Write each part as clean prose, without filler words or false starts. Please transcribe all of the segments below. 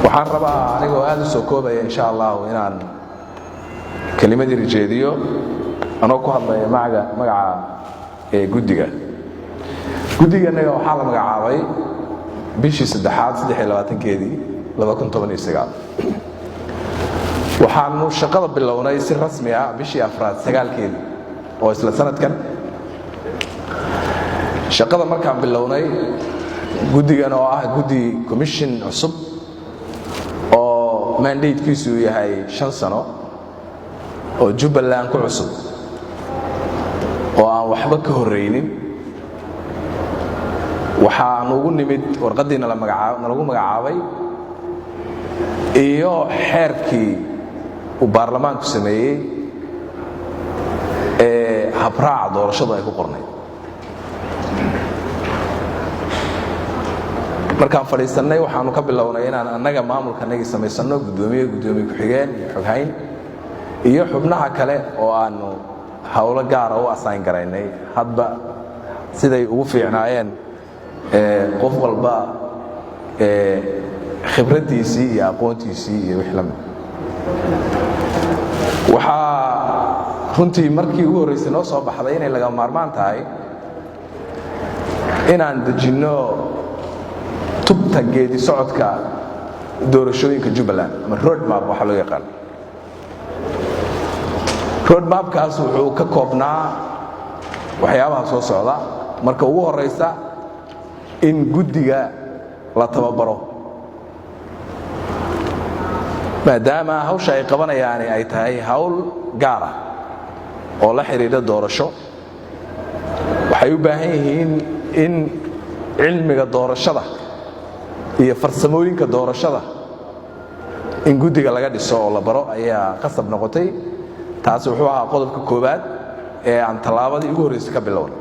waxaan rabaa anigoo aad u soo koobaya insha Allah inaan kelimadii rijeediyo anoo ku hadlaya magaca guddiganaga waxaa la magacaabay bishii 3-23keedii 2019 waxaanu shaqada bilownay si rasmi ah bishii 4-9keedii oo isla sanadkan shaqada markaan bilownay guddigan oo ah guddi commission cusub oo mandate-kiisu yahay 5 sano oo Jubbaland ku cusub oo aan waxba ka horeynin waxaan ugu nimid warqadiina lagu magacaabay iyo xeerkii uu baarlamaanku sameeyay ee habraaca doorashada ay ku qornay markaan fadhiisanay waxaanu ka bilownay inaan annaga maamulkanagii samaysano gudoomiye ku-xigeen iyo xoghayn iyo xubnaha kale oo aanu hawlo gaara u assign garaynay hadba siday ugu fiicnaayeen qof walba khibradiisii iyo aqoontiisii iyo wixii lamid waxaa runtii markii ugu horreysay noo soo baxday inay laga maarmaan tahay inaan dejinno tubta geedi socodka doorashooyinka Jubbaland ama road map waxa loo yaqaan road mapkaas wuxuu ka koobnaa waxyaabaha soo socda marka ugu horeysa in guddiga la tababaro maadaama hawsha ay qabanayaan ay tahay hawl gaar ah oo la xiriirta doorasho waxay u baahan yihiin in cilmiga doorashada iyo farsamooyinka doorashada in guddiga laga dhiso oo la baro ayaa qasab noqotay taas wuxuu ahaa qodobka koobaad ee aan talaabadii ugu horreysay ka bilownay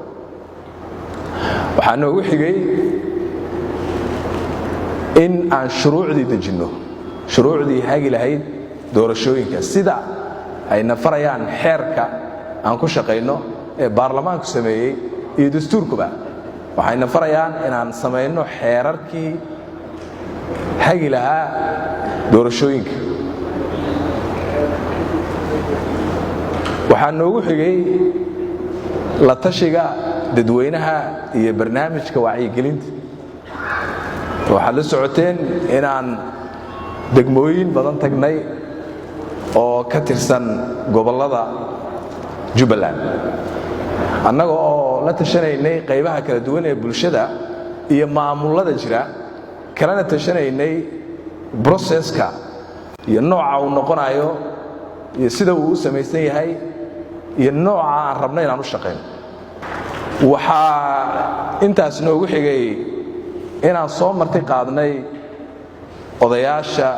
waxaa noogu xigay in aan shuruucdii dejinno shuruucdii hagi lahayd doorashooyinka sida ay nafarayaan xeerka aan ku shaqayno ee baarlamaanku sameeyey iyo dastuurkuba waxay nafarayaan inaan samayno xeerarkii hagi lahaa doorashooyinka waxaa noogu xigay la tashiga dadweynaha iyo barnaamijka wacyigelinta waxaad la socoteen inaan degmooyin badan tagnay oo ka tirsan gobollada Jubbaland annaga oo la tashanaynay qaybaha kala duwan ee bulshada iyo maamulada jira kalena tashanaynay processka iyo nooca uu noqonayo iyo sida uu u samaysan yahay iyo nooca aan rabno inaan u shaqeyno waxaa intaas noogu xigay inaan soo marti qaadnay odayaasha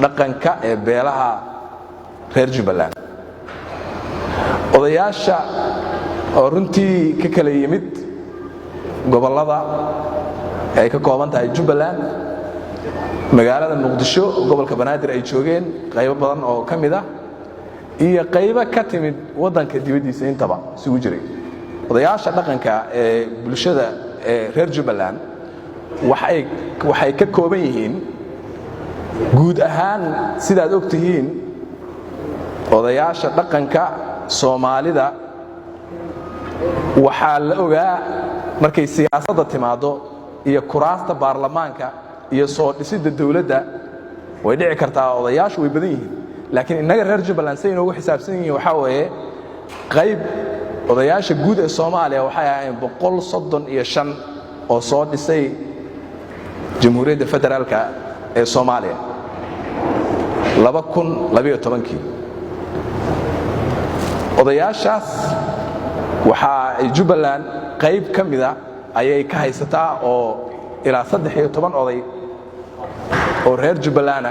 dhaqanka ee beelaha reer Jubbaland odayaasha oo runtii ka kala yimid gobollada ay ka kooban tahay Jubbaland magaalada Muqdisho gobolka Banaadir ay joogeen qaybo badan oo ka mid ah iyo qaybo ka timid wadanka dibadiisa intaba isugu jiray odayaasha dhaqanka ee bulshada ee reer Jubbaland waxay ka kooban yihiin guud ahaan sidaad ogtihiin odayaasha dhaqanka Soomaalida waxaa la ogaa markay siyaasadda timaado iyo kuraasta baarlamaanka iyo soo dhisidda dawladda way dhici kartaa odayaashu way badan yihiin laakiin inaga reer Jubbaland say inoogu xisaabsan yihiin waxa weeye qayb odayaasha guud ee Soomaaliya waxay ahaayeen 135 oo soo dhisay Jamhuuriyadda Federaalka ee Soomaaliya 2012 odayaashaas waxa ay Jubbaland qayb ka mid ah ayay ka haysataa oo ilaa 13 oday oo reer Jubbaland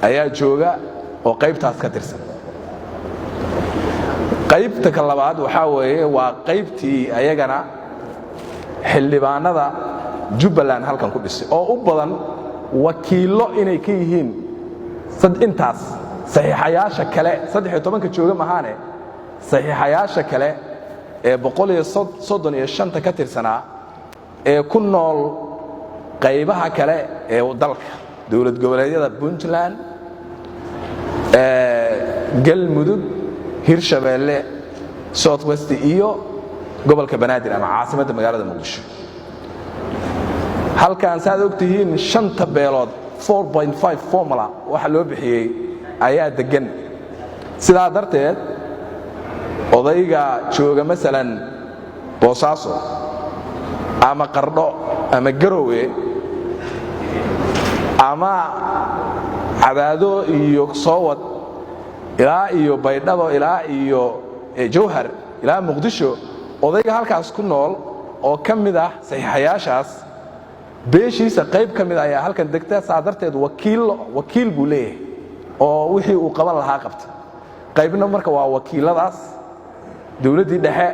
ayaa jooga oo qaybtaas ka tirsan qaybta ka labaad waxa weeye waa qaybtii ayagana xildhibaanada Jubbaland halkan ku dhisay oo u badan wakiilo inay ka yihiin intaas saxiixayaasha kale 13 jooga mahaane saxiixayaasha kale ee 135 ka tirsanaa ee ku nool qaybaha kale ee dalka dawlad goboleedyada Puntland Galmudug Hirshabeelle South West iyo gobolka Banaadir ama caasimadda magaalada Muqdisho halkaan saad ogtihiin shanta beelood 4.5 formula waxa loo bixiyay ayaa degan sidaa darteed odayga jooga masalan Boosaaso ama Qardho ama Garowe ama Cadaado iyo Soowad ilaa iyo Baydhabo ilaa iyo Jowhar ilaa Muqdisho odayga halkaas ku nool oo kamid ah saxiixayaashaas beeshiisa qayb kamid ah ayaa halkan degta saadarteed wakiil buu leeyahay oo wixii uu qaban lahaa qabta qaybna marka waa wakiiladaas dawladii dhexe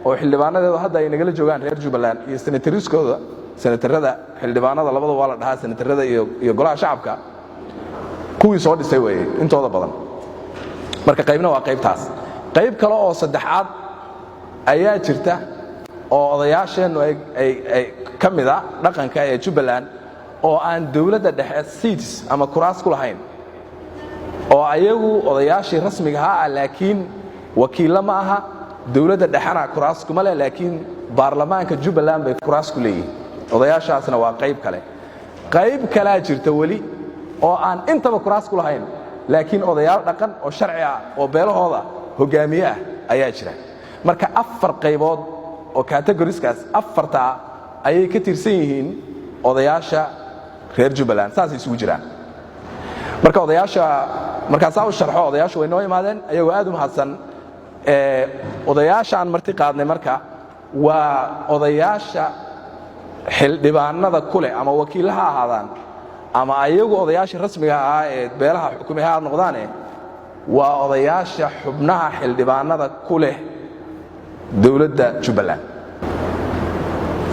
oo xildhibaanadeedu hadda ay nagala joogaan reer Jubbaland iyo senatoriskooda senatarada xildhibaanada labada waa la dhahaa senatarada iyo golaha shacabka kuwii soo dhisay weeye intooda badan marka qaybna waa qaybtaas qayb kale oo saddexaad ayaa jirta oo odayaasheenu ay kamid ah dhaqanka ee Jubbaland oo aan dawladda dhexe seats ama kuraas ku lahayn oo ayagu odayaashii rasmiga ah laakiin wakiilo ma aha dawladda dhexana kuraas kuma leh laakiin baarlamaanka Jubbaland bay kuraas ku leeyihiin odayaashaasna waa qayb kale jirta wali oo aan intaba kuraas ku lahayn laakiin odayaal dhaqan oo sharci ah oo beelahooda hogaamiye ah ayaa jira marka afar qaybood oo categorieskaas afarta ayay ka tirsan yihiin odayaasha reer Jubbaland saasay isugu jiraan marka odayaasha markaas uu sharxo odayaashu way noo imaadeen ayagoo aad u mahadsan odayaasha aan marti qaadnay marka waa odayaasha xildhibaanada kule ama wakiilaha ahaadaan ama ayagu odayaasha rasmiga ah ee beelaha xukuumaha noqdaan waa odayaasha xubnaha xildhibaanada kule dawladda Jubbaland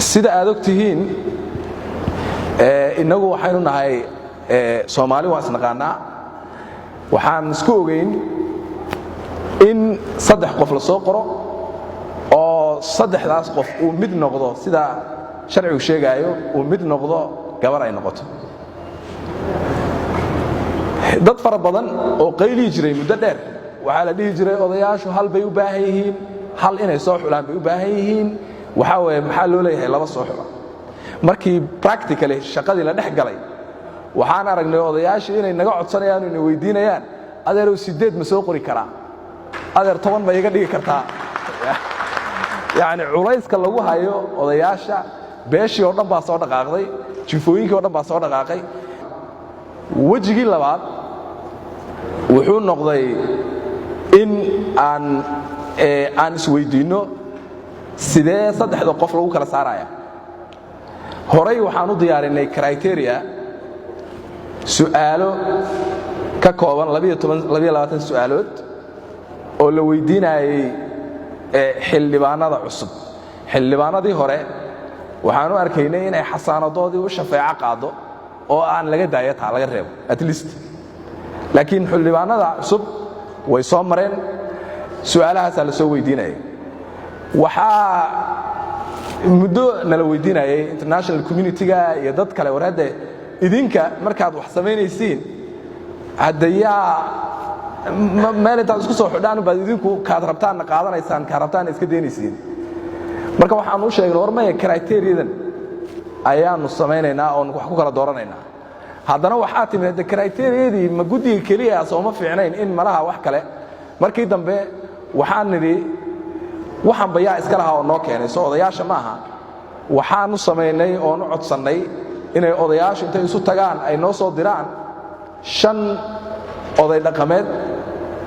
sida aad ogtihiin inagu waxaynu nahay Soomaali waa isnaqaanaa waxaan isku ogeyn in saddex qof la soo qoro oo saddexdaas qof uu mid noqdo sida sharcigu sheegayo uu mid noqdo gabar ay noqoto dad fara badan oo qayli jiray muddo dheer waxa la dhihi jiray odayaashu hal bay u baahan yihiin hal inay soo xulaan bay u baahan yihiin waxa weeye maxaa loo leeyahay laba soo xula markii practically shaqadii la dhex galay waxaan aragnay odayaashu inay naga codsanayaan inay weydiinayaan adeerow 8 ma soo qori karaa adeer 10 ma iga dhigi kartaa yaani culayska lagu hayo odayaasha beeshii oo dhan baa soo dhaqaaqday jifooyinkii oo dhan baa soo dhaqaaqay wajigii labaad wuxuu noqday in aan isweydiino sidee saddexda qof lagu kala saaraya horay waxaan u diyaarinay criteria su'aalo ka kooban 22 su'aalood oo la weydiinayay xildhibaanada cusub xildhibaanadii hore waxaan u arkaynay inay xasaanadoodii u shafeeco qaado oo aan laga daayataa laga reebo at least laakiin xildhibaanada cusub way soo mareen su'aalahaas la soo weydiinayay waxaa muddo nala weydiinayay international community-ga iyo dad kale warade idinka markaad wax sameynaysiin hadayaa meel intaad isku soo xidhaan baad idinku kaad rabtaan qaadanaysaan ka rabtaan iska deynaysiin marka waxaan u sheegnay hormaya criteria-dan ayaanu sameynaynaa oo wax ku kala dooranaynaa haddana waxaa timid criteria-dii ma guddiga kaliya soo ma fiicnayn in malaha wax kale markii dambe waxaan nidhi waxaan bayaa iska lahaa oo noo keenay soo odayaasha maaha waxaanu sameynay oo nu codsannay inay odayaashu intay isu tagaan ay noo soo diraan 5 oday dhaqameed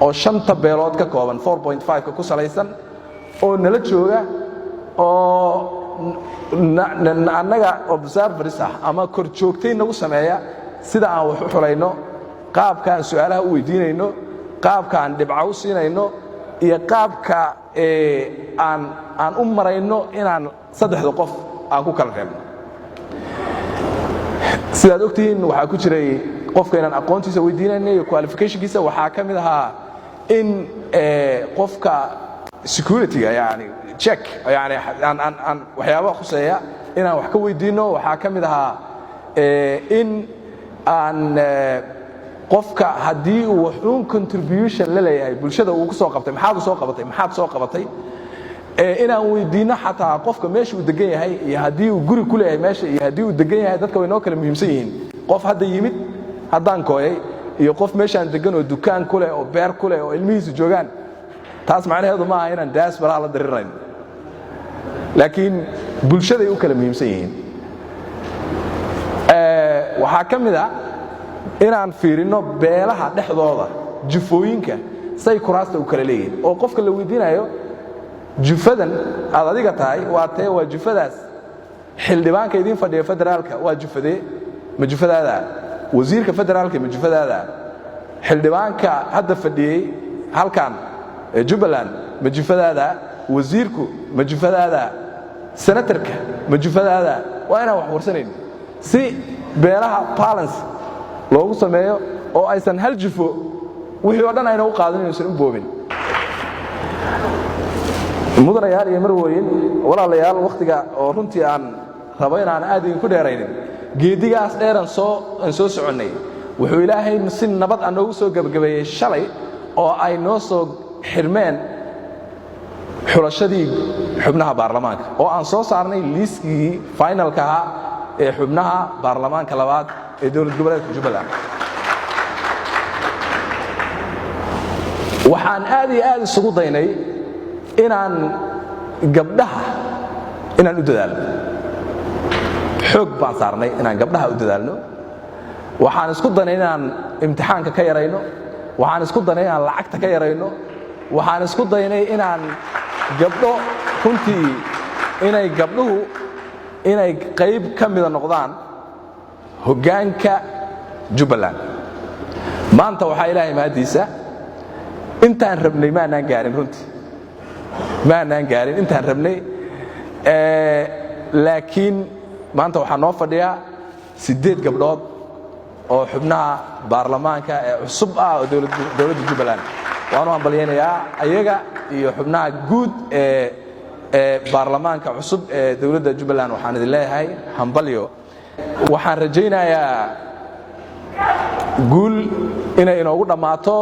oo 5 beelood ka kooban 4.5 ku salaysan oo nala jooga oo annaga observers ah ama kor joogtay nagu sameeya sida aan wax u xulayno qaabka aan su'aalaha u weydiinayno qaabka aan dhibco u siinayno iyo qaabka aan u marayno inaan saddexda qof aan ku kala reebno sidaad ogtihiin waxaa ku jiray qofka inaan aqoontiisa weydiinayno iyo qualificationkiisa waxaa ka mid ahaa in qofka securityga yani check yani aan waxyaabaha khuseeya inaan wax ka weydiino waxaa ka mid ahaa in aan qofka haddii uu wuxuun contribution la leeyahay bulshada uu ku soo qabtay maxaad soo qabatay inaan weydiino xataa qofka meesha uu degan yahay iyo haddii uu guri ku leeyahay meesha iyo haddii uu degan yahay dadka way noo kala muhiimsan yihiin qof hadda yimid haddaan kooyay iyo qof meeshaan degan oo dukaan ku leh oo beer ku leh oo ilmihiisu joogaan taas macnaheedu ma aha inaan diaspora la dirirayno laakiin bulshaday u kala muhiimsan yihiin waxaa ka mid ah inaan fiirino beelaha dhexdooda jufooyinka say kuraasta u kala leeyihiin oo qofka la weydiinayo jufadan aad adiga tahay waa jufadaas xildhibaanka idin fadhiya federaalka waa jufadee ma jufadaada wasiirka federaalka ma jufadaada xildhibaanka hadda fadhiyey halkan Jubbaland ma jufadaada wasiirku ma jufadaada senatarka ma jufadaada waa inaan wax warsanayno si beelaha balance loogu sameeyo oo aysan hal jufo wixii oo dhan ayna u qaadanin aysan u boobin mudanayaal iyo marwooyin walaalayaal waqtiga oo runtii aan rabo inaan aad idinku dheeraynin geedigaas dheeran soo soconnay wuxuu ilaahay si nabad aan noogu soo gabagabeeyey shalay oo ay noo soo xirmeen xulashadii xubnaha baarlamaanka oo aan soo saarnay liiskii finalka ahaa ee xubnaha baarlamaanka labaad ee dowlad goboleedka Jubbaland waxaan aad iyo aad isugu daynay inaan gabdhaha inaan u dadaalno xoog baan saarnay inaan gabdhaha u dadaalno waxaan isku daynay inaan imtixaanka ka yarayno waxaan isku daynay inaan lacagta ka yarayno waxaan isku daynay inaan gabdho runtii inay gabdhuhu inay qayb ka mida noqdaan hoggaanka Jubbaland maanta waxaa ilaahay mahadiisa intaan rabnay maanaan gaarin runtii maanaan gaarin intaan rabnay laakiin maanta waxaa noo fadhiya 8 gabdhood oo xubnaha baarlamaanka ee cusub ah oo dowladda Jubbaland waanu hambalyeeynaa ayaga iyo xubnaha guud ee baarlamaanka cusub ee dowladda Jubbaland waxaan idin leeyahay hambalyo waxaan rajaynayaa guul inay inoogu dhammaato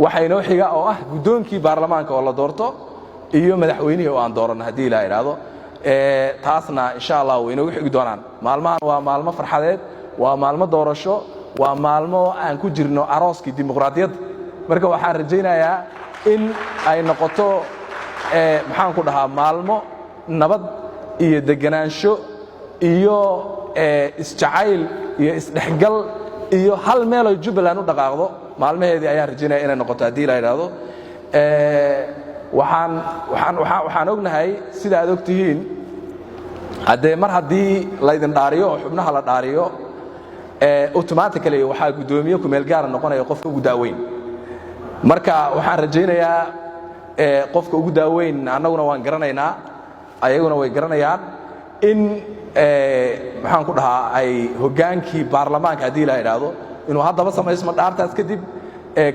waxa inoo xiga oo ah guddoonkii baarlamaanka oo la doorto iyo madaxweynihii oo aan dooranno haddii ilaahay yidhaahdo taasna insha Allah way inoogu xigi doonaan maalmahan waa maalmo farxadeed waa maalmo doorasho waa maalmo aan ku jirno arooskii dimuqraadiyadda marka waxaan rajaynayaa in ay noqoto maxaan ku dhahaa maalmo nabad iyo deganaansho iyo isjacayl iyo isdhexgal iyo hal meel oo Jubbaland u dhaqaaqdo maalmaheedii ayaan rajaynayaa inay noqoto haddii la yiraahdo waxaan ognahay sida aad ogtihiin haddee mar haddii laydin dhaariyo oo xubnaha la dhaariyo automatically waxaa guddoomiye ku meel gaara noqonaya qofka ugu daaweyn marka waxaan rajaynayaa qofka ugu daaweyn annaguna waan garanaynaa ayaguna way garanayaan in maxaan ku dhahaa ay hoggaankii baarlamaanka haddii la yidhaahdo inuu haddaba samaysmo dhaartaas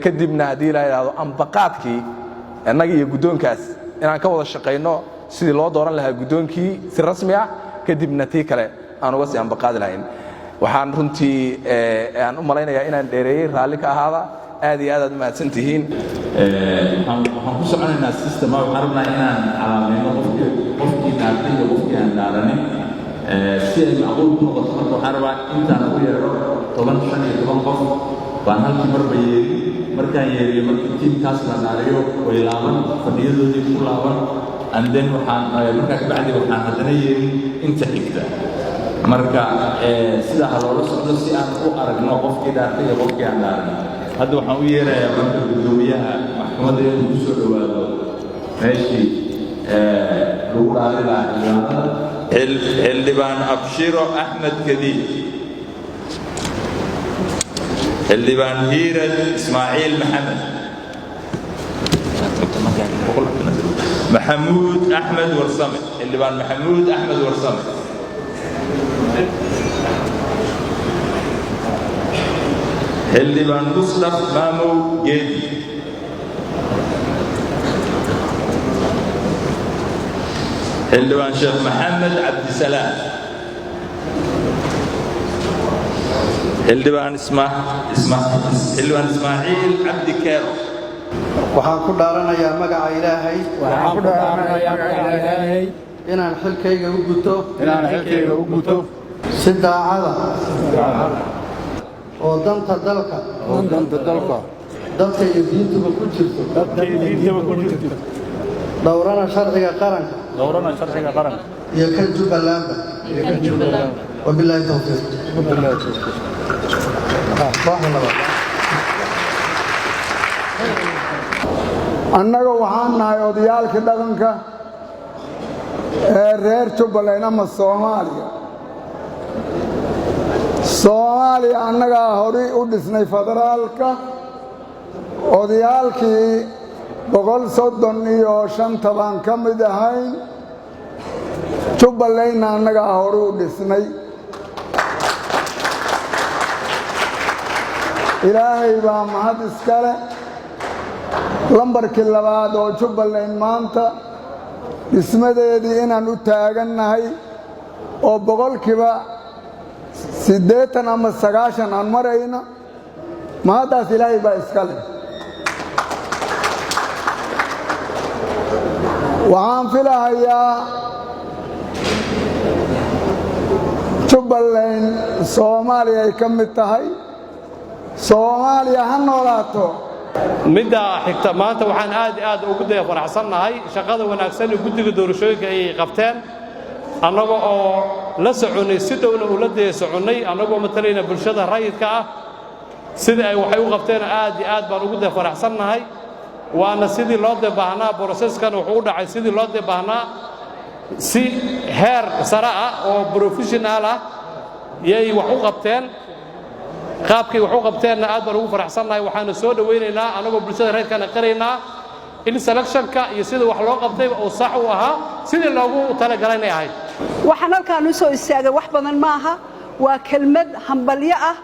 kadibna haddii la yidhaahdo ambaqaadkii annaga iyo guddoonkaas inaan ka wada shaqayno sidii loo dooran lahaa guddoonkii si rasmi ah kadibna tii kale aan uga sii ambaqaadi lahayn waxaan runtii aan u malaynayaa inaan dheereeyey raalli ka ahaada aad iyo aad u mahadsantihiin waxaan ku soconaynaa system waxaan rabnaa inaan calaamayno qofkii dhaartay iyo qofkii aan dhaaranin si ay macquul ku noqoto marka waxaan rabaa intaan ugu yeedho 15 qof baan halkii marba yeeri markaan yeeriyo markii tiimkaas la dhaariyo way laaban fadhiyadoodii ku laaban and then waxaan markaa kabacdi waxaan haddana yeeri inta xigta marka sidaa ha loola socdo si aan u aragno qofkii dhaartay iyo qofkii aan dhaaranin hadda waxaan u yeerayaa marka guddoomiyaha maxkamadda inuu ku soo dhowaado meeshii lagu dhaari lahaa xildhibaan abshiro axmed kadiid xildhibaan hiirad ismaaciil maxamed محمود أحمد ورسامة اللي بان محمود أحمد ورسامة اللي بان مصطفى مامو جيدي اللي بان شيخ محمد عبد السلام اللي بان إسماعيل عبد كيرو waxaan ku dhaaranayaa magaca Ilaahay inaan xilkayga u guto si daacada oo danta dalka dadka iyo diintuba ku jirto dhowrana sharciga qaranka iyo kan Jubbaland wabillahi tawfiiq annaga waxaan nahay odayaalkii dhaqanka ee reer Jubbaland ama Soomaaliya annaga hore u dhisnay federaalka odayaalkii 135 baan ka mid ahayn Jubbaland annaga hore u dhisnay ilaahay baa mahad iskale lambarkii labaad oo Jubbaland maanta dhismadeedii inaan u taagannahay oo boqolkiiba 80 ama 90 aan marayna mahadaas ilaahay baa iskale waxaan filahayaa Jubbaland Soomaaliya ay ka mid tahay Soomaaliya ha noolaato midda xigta maanta waxaan aad ugu faraxsanahay shaqada wanaagsan ee guddiga doorashooyinka ay qabteen annaga oo la soconay si dawla u la soconay annagoo matalayna bulshada rayidka ah sida ay waxay u qabteen aad baan ugu faraxsanahay waana sidii loo baahnaa processkan wuxuu u dhacay sidii loo baahnaa si heer sare ah oo professional ah yay wax u qabteen qaabkii wax u qabteenna aad baan ugu faraxsanahay waxaana soo dhaweynaynaa anagoo bulshada reerkana qaraynaa in selectionka iyo sida wax loo qabtay oo sax u ahaa sidii loogu talagalay ahayd waxaan halkaan u soo istaagay wax badan ma aha waa kelmad hambalyo ah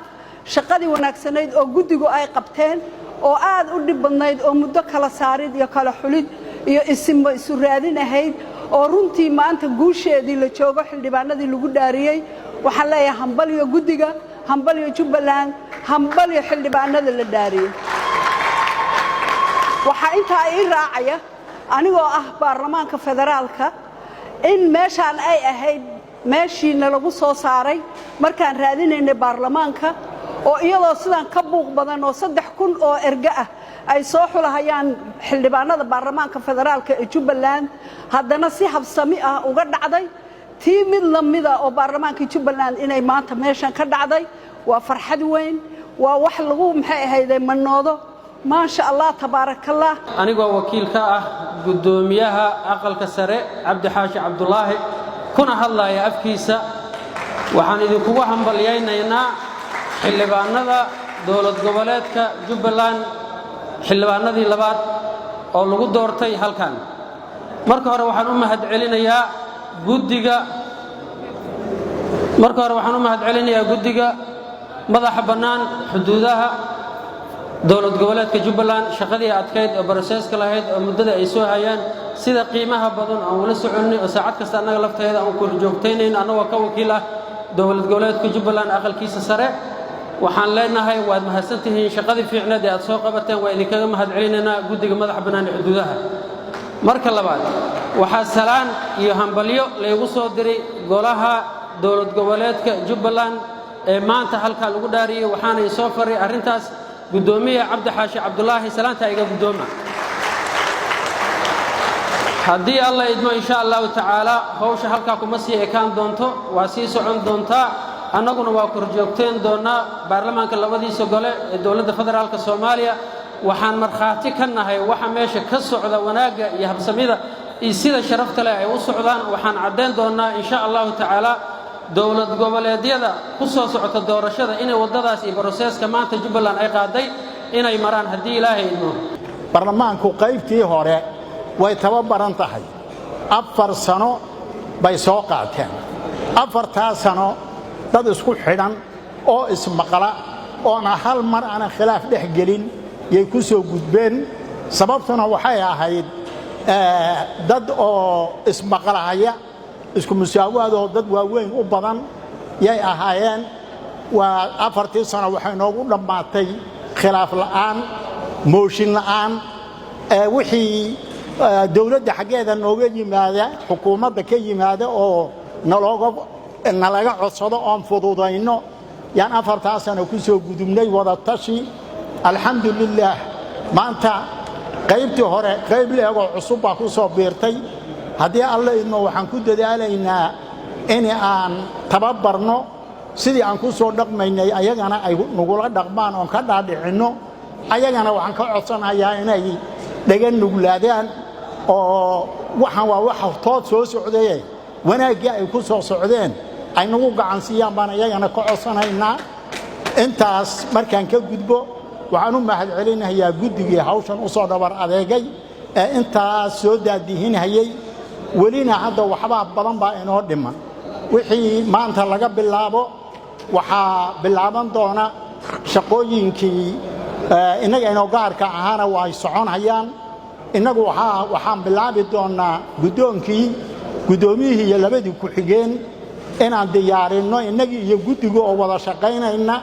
shaqadii wanaagsanayd oo guddigu ay qabteen oo aad u dhib badnayd oo muddo kala saarid iyo kala xulid iyo isu raadin ahayd oo runtii maanta guusheedii la joogo xildhibaanadii lagu dhaariyay waxaan leeyahay hambalyo guddiga hambalyo Jubbaland hambalyo xildhibaanada la dhaariyay waxa inta ay raacaya anigoo ah baarlamaanka federaalka in meeshaan ay ahayd meeshiina lagu soo saaray markaan raadinaynay baarlamaanka oo iyadoo sidan ka buuq badan oo 3,000 oo erga ah ay soo xulahayaan xildhibaanada baarlamaanka federaalka ee Jubbaland haddana si habsami ah uga dhacday tii mid lamida oo baarlamaanka Jubbaland inay maanta meeshan ka dhacday waa farxad weyn waa wax lagu maxay ahaydee manoodo ma sha Allah tabarakallah anigoo wakiil ka ah gudoomiyaha aqalka sare Cabdi Xaashi Cabdullaahi kuna hadlaya afkiisa waxaan idinku hambalyeeynaa xildhibaanada dowlad goboleedka Jubbaland xildhibaanadii labaad oo lagu doortay halkan marka hore waxaan u mahadcelinayaa guddiga madaxa bannaan xuduudaha dowlad goboleedka Jubbaland shaqadii adkeyd oo processka lahayd oo muddada ay soo hayaan sida qiimaha badan oo wala soconay oo saacad kasta anaga lafteeda aan ku joogtaynayn anagoo ka wakiil ah dowlad goboleedka Jubbaland aqalkiisa sare waxaan leenahay waad mahadsantihiin shaqadii fiicneed ee aad soo qabateen waa idinkaga mahadcelinaynaa guddiga madaxa bannaan ee xuduudaha marka labaad waxaa salaan iyo hambalyo leeyagu soo diray golaha dowlad goboleedka Jubbaland ee maanta halka lagu dhaariyay waxaana soo faray arintaas gudoomiyaha Cabdi Xaashi Cabdullaahi salaanta iga gudooma haddii Allah idmo insha Allah taala hawsha halka kuma sii ekaan doonto waa sii socon doontaa annaguna waa korjoogteen doonaa baarlamaanka labadiisa gole ee dowladda federaalka Soomaaliya waxaan marxaati ka nahay waxa meesha ka socda wanaaga iyo habsamida iyo sida sharafta leh ay u socdaan waxaan cadeyn doonaa insha Allah taala dowlad goboleedyada ku soo socota doorashada inay wadadaas iyo processka maanta Jubbaland ay qaaday inay maraan haddii Ilaahay idmo baarlamaanku qaybtii hore way tababaran tahay 4 sano bay soo qaateen 4 sano dad isku xidhan oo ismaqla oo hal mar aan khilaaf dhex gelin yay ku soo gudbeen sababtuna waxay ahayd dad oo ismaqlahaya isku musaawaado dad waaweyn u badan yay ahaayeen waa 4 sano waxay noogu dhamaatay khilaaf la'aan mooshin la'aan wixii dawladda xageeda nooga yimaada xukuumadda ka yimaada oo nalaga codsado oon fududayno yaan 4 sano ku soo gudubnay wada tashi alxamdulillaah maanta qaybtii hore qayb leegoo cusub baa ku soo biirtay haddii alla idmo waxaan ku dadaalaynaa in aan tababarno sidii aan ku soo dhaqmaynay ayagana ay nugula dhaqmaan oon ka dhaadhicinno ayagana waxaan ka codsanayaa inay dhagan nuglaadaan oo waxaan waa wax tood soo socday wanaaggii ay ku soo socdeen ay nagu gacan siiyaan baan ayagana ka codsanaynaa intaas markaan ka gudbo waxaan u mahad celinayaa guddigii hawshan u soo dhabar adeegay ee intaas soo daadihinayay welina hadda waxbaa badan baa inoo dhiman wixii maanta laga bilaabo waxaa bilaaban doona shaqooyinkii innaga inoo gaarka ahaana way soconayaan innagu waxaan bilaabi doonaa guddoomiyihii iyo labadii ku-xigeen inaan diyaarinno innagii iyo guddiga oo wada shaqaynayna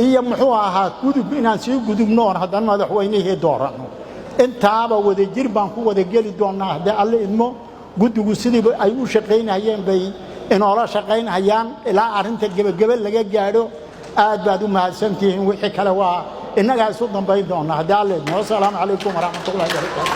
iyo muxuu ahaa gudub inaan sii gudubno oon haddana madaxweynihii dooranno intaaba wadajir baan ku wada geli doonnaa haddii alle idmo guddigu sidiiba ay u shaqaynayeen bay inoola shaqaynayaan ilaa arrinta gebagebe laga gaadho aad baad u mahadsantihiin wixii kale waa innagaa isu dambayn doonnaa haddii alle idmo wasalaamu calaykum waraxmatullahi wabarakaatu